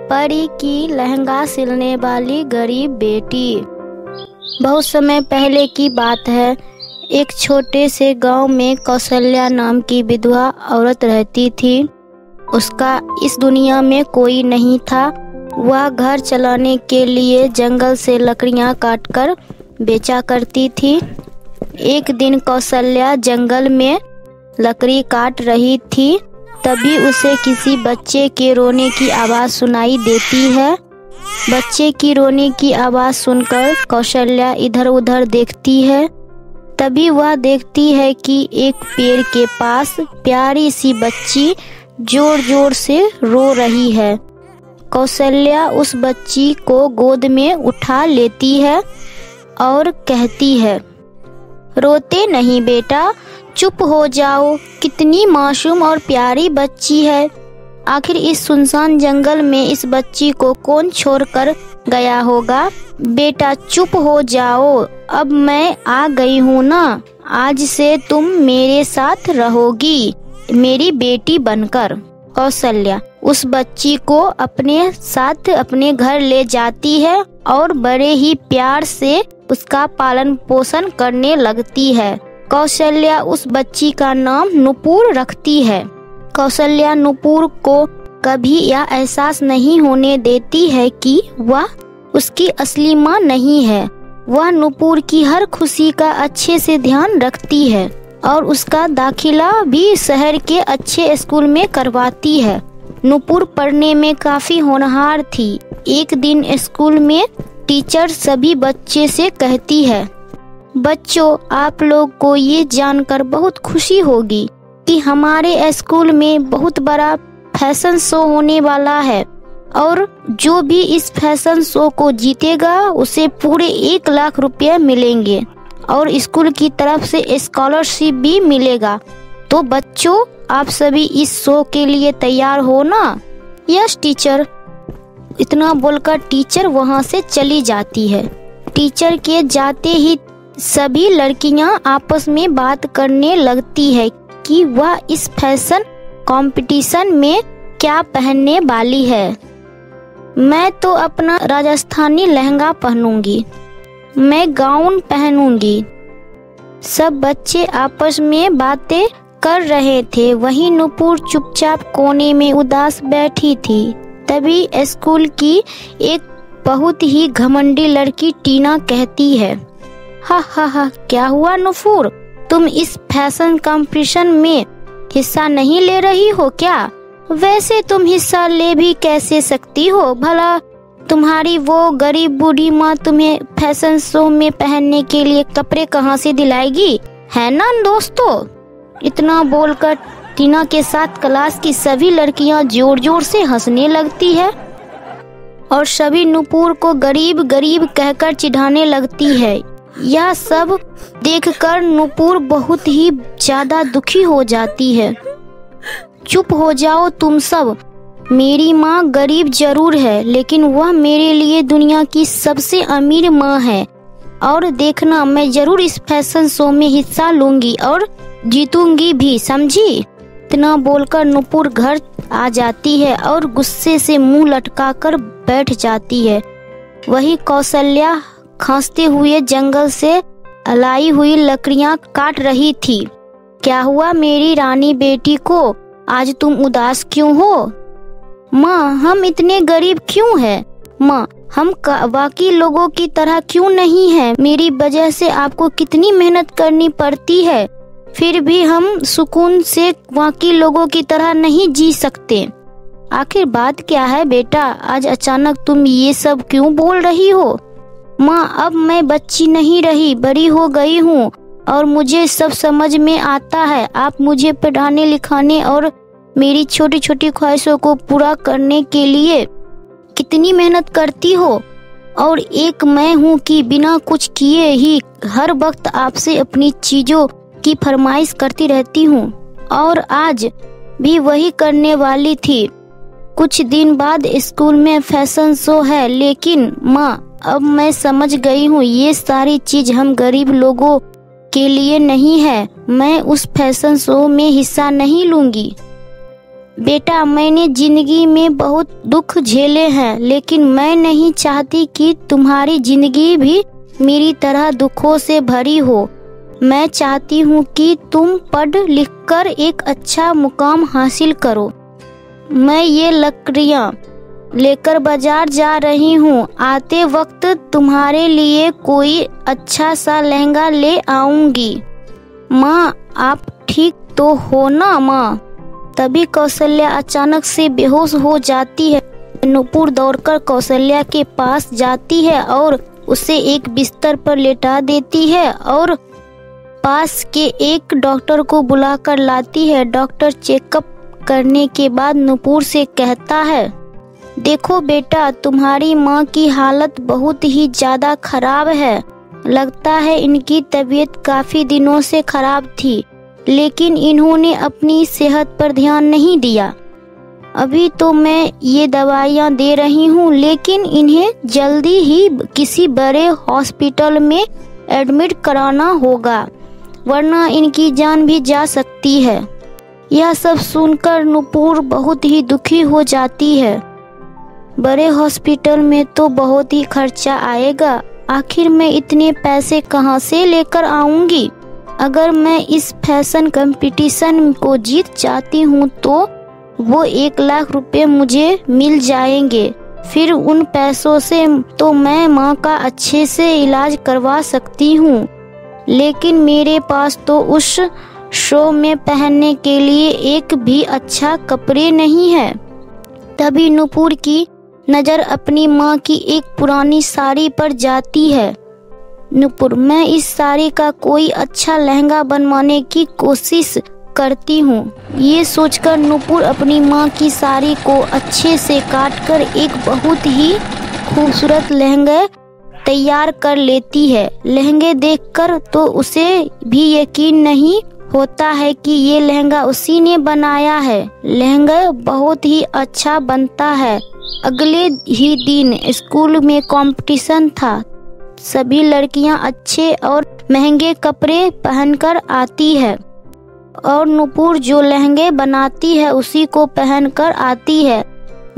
परी की लहंगा सिलने वाली गरीब बेटी। बहुत समय पहले की बात है। एक छोटे से गांव में कौशल्या नाम की विधवा औरत रहती थी। उसका इस दुनिया में कोई नहीं था। वह घर चलाने के लिए जंगल से लकड़ियां काटकर बेचा करती थी। एक दिन कौशल्या जंगल में लकड़ी काट रही थी, तभी उसे किसी बच्चे के रोने की आवाज़ सुनाई देती है। बच्चे की रोने की आवाज़ सुनकर कौशल्या इधर उधर देखती है। तभी वह देखती है कि एक पेड़ के पास प्यारी सी बच्ची जोर जोर से रो रही है। कौशल्या उस बच्ची को गोद में उठा लेती है और कहती है, रोते नहीं बेटा, चुप हो जाओ। कितनी मासूम और प्यारी बच्ची है। आखिर इस सुनसान जंगल में इस बच्ची को कौन छोड़कर गया होगा। बेटा चुप हो जाओ, अब मैं आ गई हूँ ना। आज से तुम मेरे साथ रहोगी, मेरी बेटी बनकर। कौशल्या उस बच्ची को अपने साथ अपने घर ले जाती है और बड़े ही प्यार से उसका पालन पोषण करने लगती है। कौशल्या उस बच्ची का नाम नुपुर रखती है। कौशल्या नुपुर को कभी यह एहसास नहीं होने देती है कि वह उसकी असली माँ नहीं है। वह नुपुर की हर खुशी का अच्छे से ध्यान रखती है और उसका दाखिला भी शहर के अच्छे स्कूल में करवाती है। नुपुर पढ़ने में काफी होनहार थी। एक दिन स्कूल में टीचर सभी बच्चे से कहती है, बच्चों आप लोग को ये जानकर बहुत खुशी होगी कि हमारे स्कूल में बहुत बड़ा फैशन शो होने वाला है और जो भी इस फैशन शो को जीतेगा उसे पूरे 1 लाख रुपए मिलेंगे और स्कूल की तरफ से स्कॉलरशिप भी मिलेगा। तो बच्चों आप सभी इस शो के लिए तैयार हो ना। Yes teacher. इतना बोलकर टीचर वहाँ से चली जाती है। टीचर के जाते ही सभी लड़कियां आपस में बात करने लगती है कि वह इस फैशन कंपटीशन में क्या पहनने वाली है। मैं तो अपना राजस्थानी लहंगा पहनूंगी, मैं गाउन पहनूंगी। सब बच्चे आपस में बातें कर रहे थे। वहीं नुपुर चुपचाप कोने में उदास बैठी थी। तभी स्कूल की एक बहुत ही घमंडी लड़की टीना कहती है, हा, क्या हुआ नुपुर, तुम इस फैशन कंपटीशन में हिस्सा नहीं ले रही हो क्या? वैसे तुम हिस्सा ले भी कैसे सकती हो, भला तुम्हारी वो गरीब बूढ़ी माँ तुम्हें फैशन शो में पहनने के लिए कपड़े कहाँ से दिलाएगी, है ना दोस्तों। इतना बोलकर टीना के साथ क्लास की सभी लड़कियां जोर जोर से हंसने लगती है और सभी नुपुर को गरीब गरीब कहकर चिढ़ाने लगती है। यह सब देखकर नुपुर बहुत ही ज्यादा दुखी हो जाती है। चुप हो जाओ तुम सब। मेरी माँ गरीब जरूर है, लेकिन वह मेरे लिए दुनिया की सबसे अमीर माँ है और देखना मैं जरूर इस फैशन शो में हिस्सा लूंगी और जीतूंगी भी, समझी। इतना बोलकर नुपुर घर आ जाती है और गुस्से से मुंह लटकाकर बैठ जाती है। वही कौशल्या खांसते हुए जंगल से लाई हुई लकड़ियां काट रही थी। क्या हुआ मेरी रानी बेटी को, आज तुम उदास क्यों हो? माँ हम इतने गरीब क्यों हैं? माँ हम बाकी लोगों की तरह क्यों नहीं हैं? मेरी वजह से आपको कितनी मेहनत करनी पड़ती है, फिर भी हम सुकून से बाकी लोगों की तरह नहीं जी सकते। आखिर बात क्या है बेटा, आज अचानक तुम ये सब क्यों बोल रही हो? माँ अब मैं बच्ची नहीं रही, बड़ी हो गई हूँ और मुझे सब समझ में आता है। आप मुझे पढ़ाने लिखाने और मेरी छोटी छोटी ख्वाहिशों को पूरा करने के लिए कितनी मेहनत करती हो और एक मैं हूँ कि बिना कुछ किए ही हर वक्त आपसे अपनी चीजों की फरमाइश करती रहती हूँ और आज भी वही करने वाली थी। कुछ दिन बाद स्कूल में फैशन शो है, लेकिन माँ अब मैं समझ गई हूँ ये सारी चीज हम गरीब लोगों के लिए नहीं है। मैं उस फैशन शो में हिस्सा नहीं लूंगी। बेटा, मैंने जिंदगी में बहुत दुख झेले हैं, लेकिन मैं नहीं चाहती कि तुम्हारी जिंदगी भी मेरी तरह दुखों से भरी हो। मैं चाहती हूँ कि तुम पढ़ लिख कर एक अच्छा मुकाम हासिल करो। मैं ये लकड़ियाँ लेकर बाजार जा रही हूँ। आते वक्त तुम्हारे लिए कोई अच्छा सा लहंगा ले आऊंगी। माँ, आप ठीक तो हो ना माँ? तभी कौशल्या अचानक से बेहोश हो जाती है। नुपुर दौड़कर कौशल्या के पास जाती है और उसे एक बिस्तर पर लेटा देती है और पास के एक डॉक्टर को बुलाकर लाती है। डॉक्टर चेकअप करने के बाद नुपुर से कहता है, देखो बेटा, तुम्हारी माँ की हालत बहुत ही ज्यादा खराब है। लगता है इनकी तबीयत काफी दिनों से खराब थी, लेकिन इन्होंने अपनी सेहत पर ध्यान नहीं दिया। अभी तो मैं ये दवाइयाँ दे रही हूँ, लेकिन इन्हें जल्दी ही किसी बड़े हॉस्पिटल में एडमिट कराना होगा, वरना इनकी जान भी जा सकती है। यह सब सुनकर नुपुर बहुत ही दुखी हो जाती है। बड़े हॉस्पिटल में तो बहुत ही खर्चा आएगा। आखिर मैं इतने पैसे कहाँ से लेकर आऊंगी? अगर मैं इस फैशन कंपटीशन को जीत जाती हूँ तो वो 1 लाख रुपए मुझे मिल जाएंगे। फिर उन पैसों से तो मैं माँ का अच्छे से इलाज करवा सकती हूँ, लेकिन मेरे पास तो उस शो में पहनने के लिए एक भी अच्छा कपड़े नहीं है। तभी नुपुर की नज़र अपनी माँ की एक पुरानी साड़ी पर जाती है। नुपुर, मैं इस साड़ी का कोई अच्छा लहंगा बनवाने की कोशिश करती हूँ। ये सोचकर नुपुर अपनी माँ की साड़ी को अच्छे से काटकर एक बहुत ही खूबसूरत लहंगा तैयार कर लेती है। लहंगे देखकर तो उसे भी यकीन नहीं होता है कि ये लहंगा उसी ने बनाया है। लहंगा बहुत ही अच्छा बनता है। अगले ही दिन स्कूल में कंपटीशन था। सभी लड़कियां अच्छे और महंगे कपड़े पहनकर आती है और नुपुर जो लहंगे बनाती है उसी को पहनकर आती है।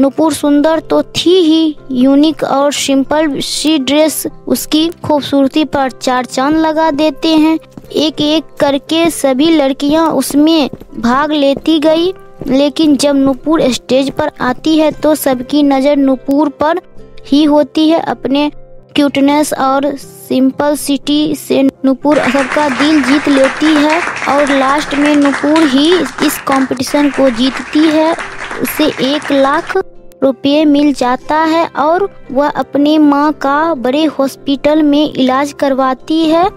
नुपुर सुंदर तो थी ही, यूनिक और सिंपल सी ड्रेस उसकी खूबसूरती पर 4 चांद लगा देते हैं। एक एक करके सभी लड़कियां उसमें भाग लेती गई, लेकिन जब नुपुर स्टेज पर आती है तो सबकी नज़र नुपुर पर ही होती है। अपने क्यूटनेस और सिंपलिसिटी से नुपुर सबका दिल जीत लेती है और लास्ट में नुपुर ही इस कंपटीशन को जीतती है। उसे 1 लाख रुपये मिल जाता है और वह अपनी माँ का बड़े हॉस्पिटल में इलाज करवाती है।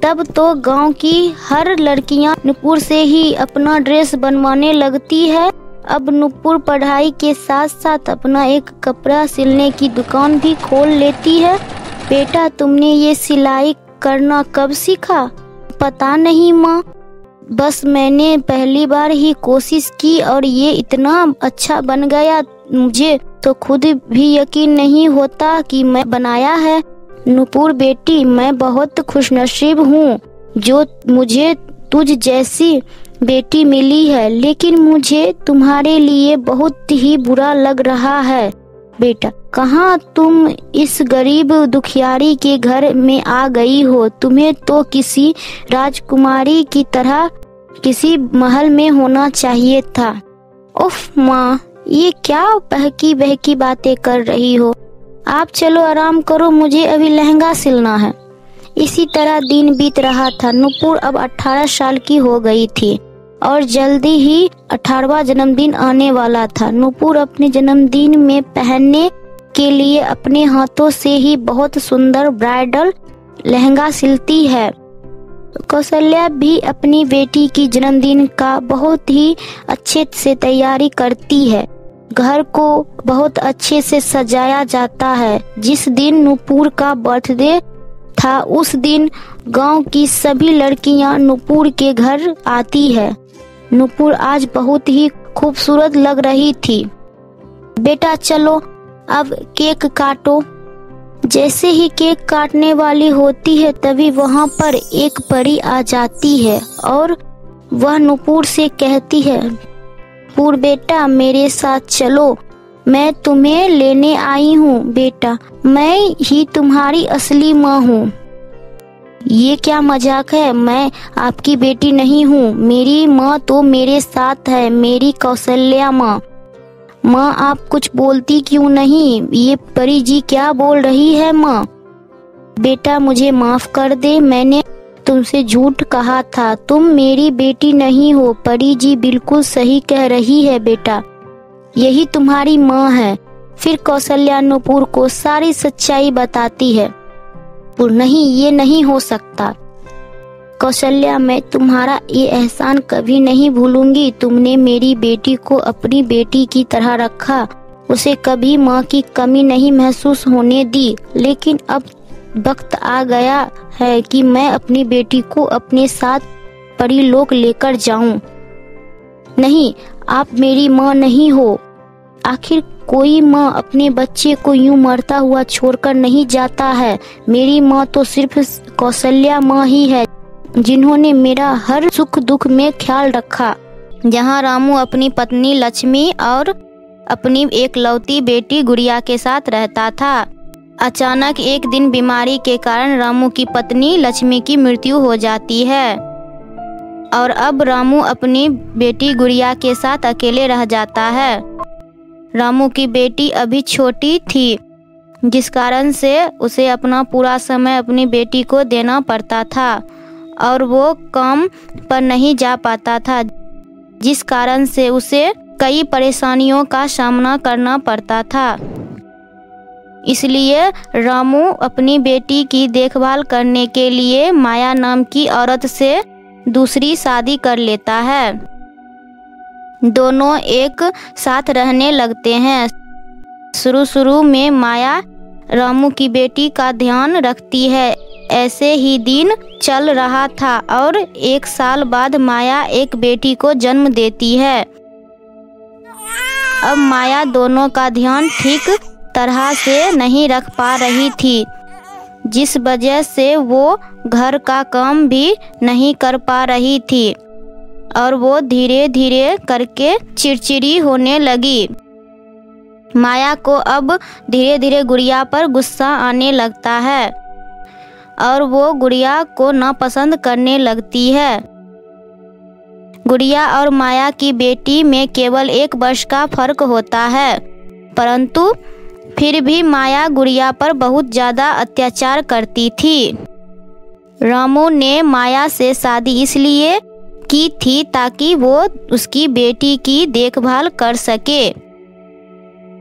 तब तो गांव की हर लड़कियां नुपुर से ही अपना ड्रेस बनवाने लगती है। अब नुपुर पढ़ाई के साथ साथ अपना एक कपड़ा सिलने की दुकान भी खोल लेती है। बेटा, तुमने ये सिलाई करना कब सीखा? पता नहीं माँ, बस मैंने पहली बार ही कोशिश की और ये इतना अच्छा बन गया। मुझे तो खुद भी यकीन नहीं होता कि मैं बनाया है। नुपुर बेटी, मैं बहुत खुशनसीब हूँ जो मुझे तुझ जैसी बेटी मिली है, लेकिन मुझे तुम्हारे लिए बहुत ही बुरा लग रहा है। बेटा, कहाँ तुम इस गरीब दुखियारी के घर में आ गई हो? तुम्हें तो किसी राजकुमारी की तरह किसी महल में होना चाहिए था। उफ माँ, ये क्या बहकी बहकी बातें कर रही हो? आप चलो आराम करो, मुझे अभी लहंगा सिलना है। इसी तरह दिन बीत रहा था। नुपुर अब 18 साल की हो गई थी और जल्दी ही 18वां जन्मदिन आने वाला था। नुपुर अपने जन्मदिन में पहनने के लिए अपने हाथों से ही बहुत सुंदर ब्राइडल लहंगा सिलती है। कौशल्या भी अपनी बेटी की जन्मदिन का बहुत ही अच्छे से तैयारी करती है। घर को बहुत अच्छे से सजाया जाता है। जिस दिन नुपुर का बर्थडे था उस दिन गांव की सभी लड़कियां नुपुर के घर आती है। नुपुर आज बहुत ही खूबसूरत लग रही थी। बेटा चलो अब केक काटो। जैसे ही केक काटने वाली होती है तभी वहाँ पर एक परी आ जाती है और वह नुपुर से कहती है, नूपुर बेटा मेरे साथ चलो, मैं तुम्हें लेने आई हूँ बेटा, मैं ही तुम्हारी असली माँ हूँ। ये क्या मजाक है, मैं आपकी बेटी नहीं हूँ, मेरी माँ तो मेरे साथ है, मेरी कौशल्या माँ। माँ आप कुछ बोलती क्यों नहीं, ये परी जी क्या बोल रही है माँ? बेटा मुझे माफ कर दे, मैंने तुमसे झूठ कहा था, तुम मेरी बेटी नहीं हो। परी जी बिल्कुल सही कह रही है बेटा, यही तुम्हारी माँ है। फिर कौशल्या नूपुर को सारी सच्चाई बताती है। नहीं, ये नहीं हो सकता कौशल्या, मैं तुम्हारा ये एहसान कभी नहीं भूलूंगी। तुमने मेरी बेटी को अपनी बेटी की तरह रखा, उसे कभी माँ की कमी नहीं महसूस होने दी। लेकिन अब वक्त आ गया है कि मैं अपनी बेटी को अपने साथ परीलोक लेकर जाऊं। नहीं, आप मेरी माँ नहीं हो। आखिर कोई माँ अपने बच्चे को यूं मरता हुआ छोड़कर नहीं जाता है। मेरी माँ तो सिर्फ कौशल्या माँ ही है, जिन्होंने मेरा हर सुख दुख में ख्याल रखा। जहाँ रामू अपनी पत्नी लक्ष्मी और अपनी एकलौती बेटी गुड़िया के साथ रहता था। अचानक एक दिन बीमारी के कारण रामू की पत्नी लक्ष्मी की मृत्यु हो जाती है और अब रामू अपनी बेटी गुड़िया के साथ अकेले रह जाता है। रामू की बेटी अभी छोटी थी, जिस कारण से उसे अपना पूरा समय अपनी बेटी को देना पड़ता था और वो काम पर नहीं जा पाता था, जिस कारण से उसे कई परेशानियों का सामना करना पड़ता था। इसलिए रामू अपनी बेटी की देखभाल करने के लिए माया नाम की औरत से दूसरी शादी कर लेता है। दोनों एक साथ रहने लगते हैं। शुरू में माया रामू की बेटी का ध्यान रखती है। ऐसे ही दिन चल रहा था और 1 साल बाद माया एक बेटी को जन्म देती है। अब माया दोनों का ध्यान ठीक तरह से नहीं रख पा रही थी, जिस वजह से वो घर का काम भी नहीं कर पा रही थी और वो धीरे धीरे करके चिड़चिड़ी होने लगी। माया को अब धीरे धीरे गुड़िया पर गुस्सा आने लगता है और वो गुड़िया को नापसंद करने लगती है। गुड़िया और माया की बेटी में केवल 1 वर्ष का फर्क होता है, परंतु फिर भी माया गुड़िया पर बहुत ज़्यादा अत्याचार करती थी। रामू ने माया से शादी इसलिए की थी ताकि वो उसकी बेटी की देखभाल कर सके,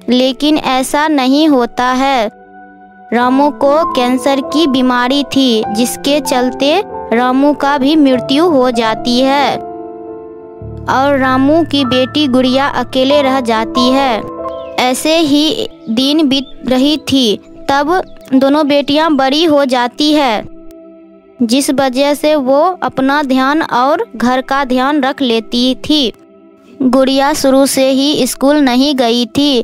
लेकिन ऐसा नहीं होता है। रामू को कैंसर की बीमारी थी, जिसके चलते रामू का भी मृत्यु हो जाती है और रामू की बेटी गुड़िया अकेले रह जाती है। ऐसे ही दिन बीत रही थी, तब दोनों बेटियां बड़ी हो जाती है, जिस वजह से वो अपना ध्यान और घर का ध्यान रख लेती थी। गुड़िया शुरू से ही स्कूल नहीं गई थी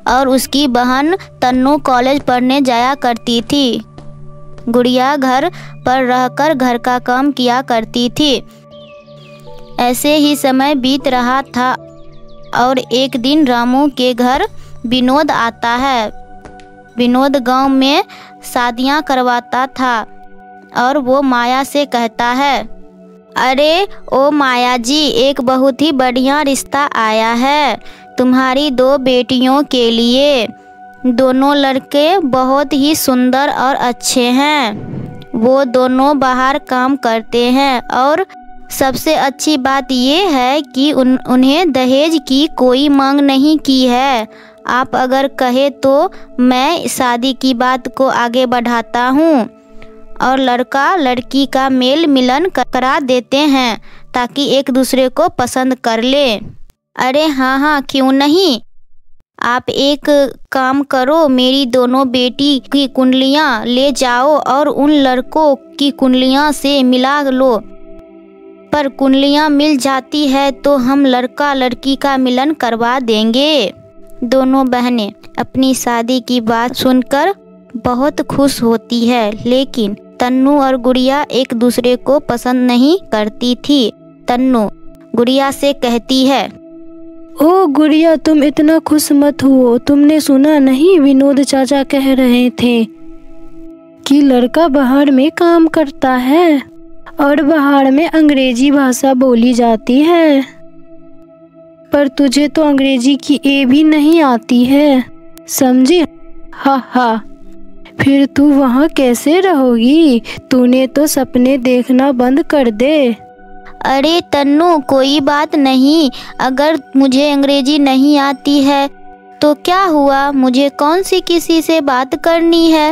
और उसकी बहन तन्नू कॉलेज पढ़ने जाया करती थी। गुड़िया घर पर रहकर घर का काम किया करती थी। ऐसे ही समय बीत रहा था और एक दिन रामू के घर विनोद आता है। विनोद गांव में शादियां करवाता था और वो माया से कहता है, अरे ओ माया जी, एक बहुत ही बढ़िया रिश्ता आया है तुम्हारी 2 बेटियों के लिए। दोनों लड़के बहुत ही सुंदर और अच्छे हैं। वो दोनों बाहर काम करते हैं और सबसे अच्छी बात ये है कि उन्हें दहेज की कोई मांग नहीं की है। आप अगर कहे तो मैं शादी की बात को आगे बढ़ाता हूँ और लड़का लड़की का मेल मिलन करा देते हैं ताकि एक दूसरे को पसंद कर ले। अरे हाँ, क्यों नहीं। आप एक काम करो, मेरी दोनों बेटी की कुंडलियाँ ले जाओ और उन लड़कों की कुंडलियाँ से मिला लो। पर कुंडलियाँ मिल जाती है तो हम लड़का लड़की का मिलन करवा देंगे। दोनों बहनें अपनी शादी की बात सुनकर बहुत खुश होती है, लेकिन तन्नू और गुड़िया एक दूसरे को पसंद नहीं करती थी। तन्नू गुड़िया से कहती है, ओ गुड़िया, तुम इतना खुश मत हुओ। तुमने सुना नहीं, विनोद चाचा कह रहे थे कि लड़का बाहर में काम करता है और बाहर में अंग्रेजी भाषा बोली जाती है। पर तुझे तो अंग्रेजी की ए भी नहीं आती है, समझी? हा हा, फिर तू वहाँ कैसे रहोगी? तूने तो सपने देखना बंद कर दे। अरे तन्नू, कोई बात नहीं। अगर मुझे अंग्रेजी नहीं आती है तो क्या हुआ, मुझे कौन सी किसी से बात करनी है।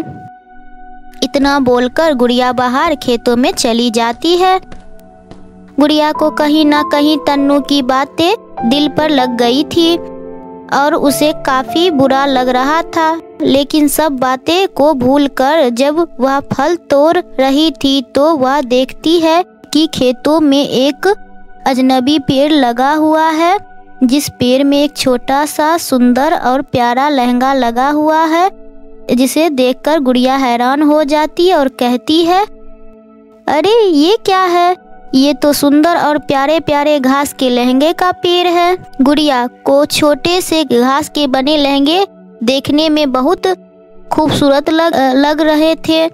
इतना बोलकर गुड़िया बाहर खेतों में चली जाती है। गुड़िया को कहीं ना कहीं तन्नू की बातें दिल पर लग गई थी और उसे काफी बुरा लग रहा था। लेकिन सब बातें को भूलकर जब वह फल तोड़ रही थी तो वह देखती है कि खेतों में एक अजनबी पेड़ लगा हुआ है, जिस पेड़ में एक छोटा सा सुंदर और प्यारा लहंगा लगा हुआ है, जिसे देखकर गुड़िया हैरान हो जाती है और कहती है, अरे ये क्या है? ये तो सुंदर और प्यारे प्यारे घास के लहंगे का पेड़ है। गुड़िया को छोटे से घास के बने लहंगे देखने में बहुत खूबसूरत लग रहे थे।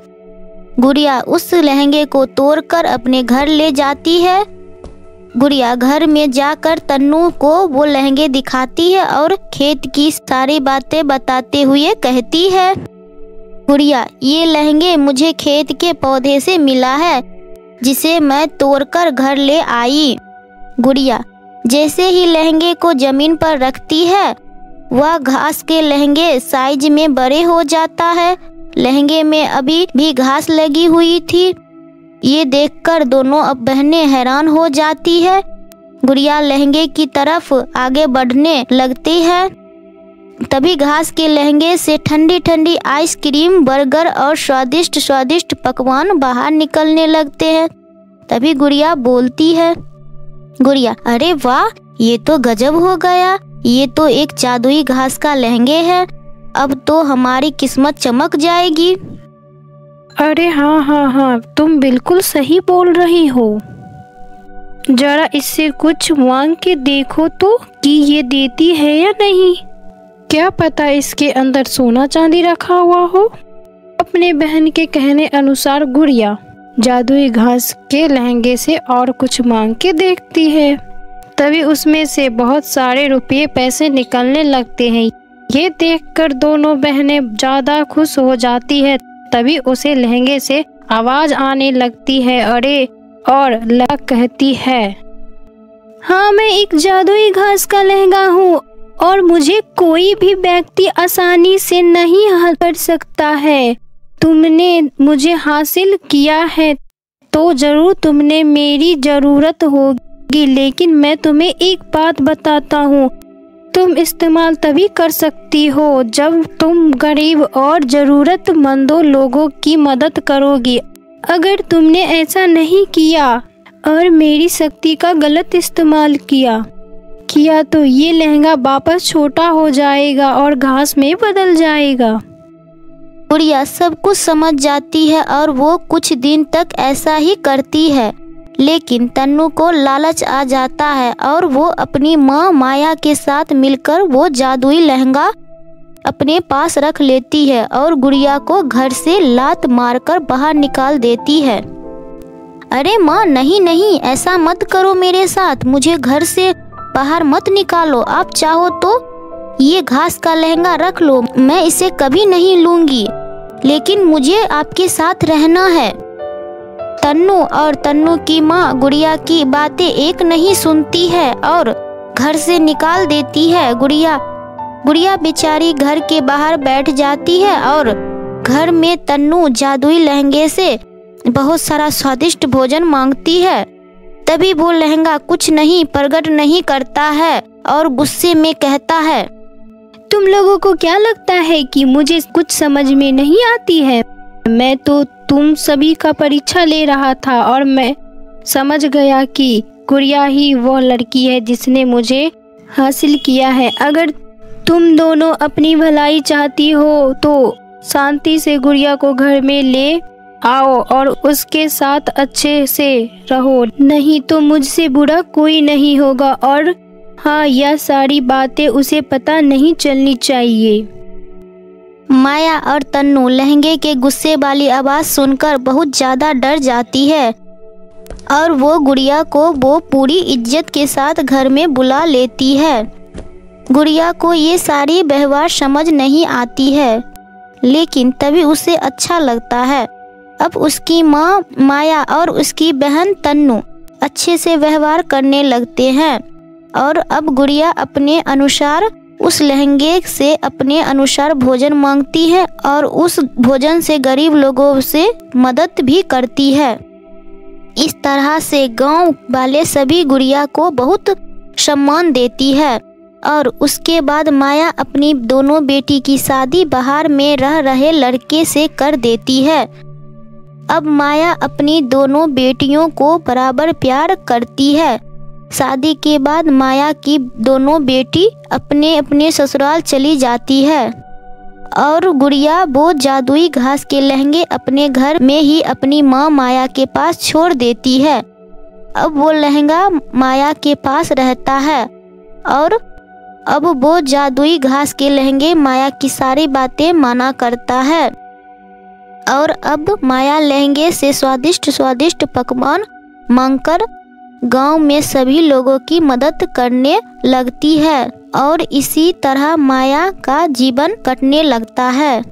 गुड़िया उस लहंगे को तोड़कर अपने घर ले जाती है। गुड़िया घर में जाकर तन्नू को वो लहंगे दिखाती है और खेत की सारी बातें बताते हुए कहती है, गुड़िया ये लहंगे मुझे खेत के पौधे से मिला है, जिसे मैं तोड़कर घर ले आई। गुड़िया जैसे ही लहंगे को जमीन पर रखती है, वह घास के लहंगे साइज में बड़े हो जाता है। लहंगे में अभी भी घास लगी हुई थी। ये देखकर दोनों अब बहनें हैरान हो जाती है। गुड़िया लहंगे की तरफ आगे बढ़ने लगती है। तभी घास के लहंगे से ठंडी ठंडी आइसक्रीम, बर्गर और स्वादिष्ट स्वादिष्ट पकवान बाहर निकलने लगते हैं। तभी गुड़िया बोलती है, गुड़िया अरे वाह, ये तो गजब हो गया। ये तो एक जादुई घास का लहंगे है। अब तो हमारी किस्मत चमक जाएगी। अरे हाँ हाँ हाँ, तुम बिल्कुल सही बोल रही हो। जरा इससे कुछ मांग के देखो तो कि ये देती है या नहीं। क्या पता इसके अंदर सोना चांदी रखा हुआ हो। अपने बहन के कहने अनुसार गुड़िया जादुई घास के लहंगे से और कुछ मांग के देखती है। तभी उसमें से बहुत सारे रुपये पैसे निकलने लगते हैं। ये देखकर दोनों बहनें ज्यादा खुश हो जाती है। तभी उसे लहंगे से आवाज आने लगती है, अरे, और लहंगा कहती है, हाँ मैं एक जादुई घास का लहंगा हूँ और मुझे कोई भी व्यक्ति आसानी से नहीं कर सकता है। तुमने मुझे हासिल किया है तो जरूर तुमने मेरी जरूरत होगी, लेकिन मैं तुम्हें एक बात बताता हूँ, तुम इस्तेमाल तभी कर सकती हो जब तुम गरीब और जरूरतमंदों लोगों की मदद करोगी। अगर तुमने ऐसा नहीं किया और मेरी शक्ति का गलत इस्तेमाल किया तो ये लहंगा वापस छोटा हो जाएगा और घास में बदल जाएगा। गुड़िया सब कुछ समझ जाती है और वो कुछ दिन तक ऐसा ही करती है। लेकिन तन्नू को लालच आ जाता है और वो अपनी माँ माया के साथ मिलकर वो जादुई लहंगा अपने पास रख लेती है और गुड़िया को घर से लात मारकर बाहर निकाल देती है। अरे माँ, नहीं नहीं, ऐसा मत करो मेरे साथ, मुझे घर से बाहर मत निकालो। आप चाहो तो ये घास का लहंगा रख लो, मैं इसे कभी नहीं लूंगी, लेकिन मुझे आपके साथ रहना है। तन्नू और तन्नू की माँ गुड़िया की बातें एक नहीं सुनती है और घर से निकाल देती है। गुड़िया बेचारी घर के बाहर बैठ जाती है और घर में तन्नू जादुई लहंगे से बहुत सारा स्वादिष्ट भोजन मांगती है। तभी वो लहंगा कुछ नहीं प्रकट नहीं करता है और गुस्से में कहता है, तुम लोगों को क्या लगता है कि मुझे कुछ समझ में नहीं आती है? मैं तो तुम सभी का परीक्षा ले रहा था और मैं समझ गया कि गुड़िया ही वो लड़की है जिसने मुझे हासिल किया है। अगर तुम दोनों अपनी भलाई चाहती हो तो शांति से गुड़िया को घर में ले आओ और उसके साथ अच्छे से रहो, नहीं तो मुझसे बुरा कोई नहीं होगा और हाँ, यह सारी बातें उसे पता नहीं चलनी चाहिए। माया और तन्नू लहंगे के गुस्से वाली आवाज़ सुनकर बहुत ज़्यादा डर जाती है और वो गुड़िया को वो पूरी इज्जत के साथ घर में बुला लेती है। गुड़िया को ये सारी व्यवहार समझ नहीं आती है, लेकिन तभी उसे अच्छा लगता है। अब उसकी माँ माया और उसकी बहन तन्नू अच्छे से व्यवहार करने लगते हैं और अब गुड़िया अपने अनुसार उस लहंगे से अपने अनुसार भोजन मांगती है और उस भोजन से गरीब लोगों से मदद भी करती है। इस तरह से गांव वाले सभी गुड़िया को बहुत सम्मान देती है और उसके बाद माया अपनी दोनों बेटी की शादी बाहर में रह रहे लड़के से कर देती है। अब माया अपनी दोनों बेटियों को बराबर प्यार करती है। शादी के बाद माया की दोनों बेटी अपने अपने ससुराल चली जाती है और गुड़िया वो जादुई घास के लहंगे अपने घर में ही अपनी माँ माया के पास छोड़ देती है। अब वो लहंगा माया के पास रहता है और अब वो जादुई घास के लहंगे माया की सारी बातें माना करता है और अब माया लहंगे से स्वादिष्ट स्वादिष्ट पकवान मांगकर गांव में सभी लोगों की मदद करने लगती है और इसी तरह माया का जीवन कटने लगता है।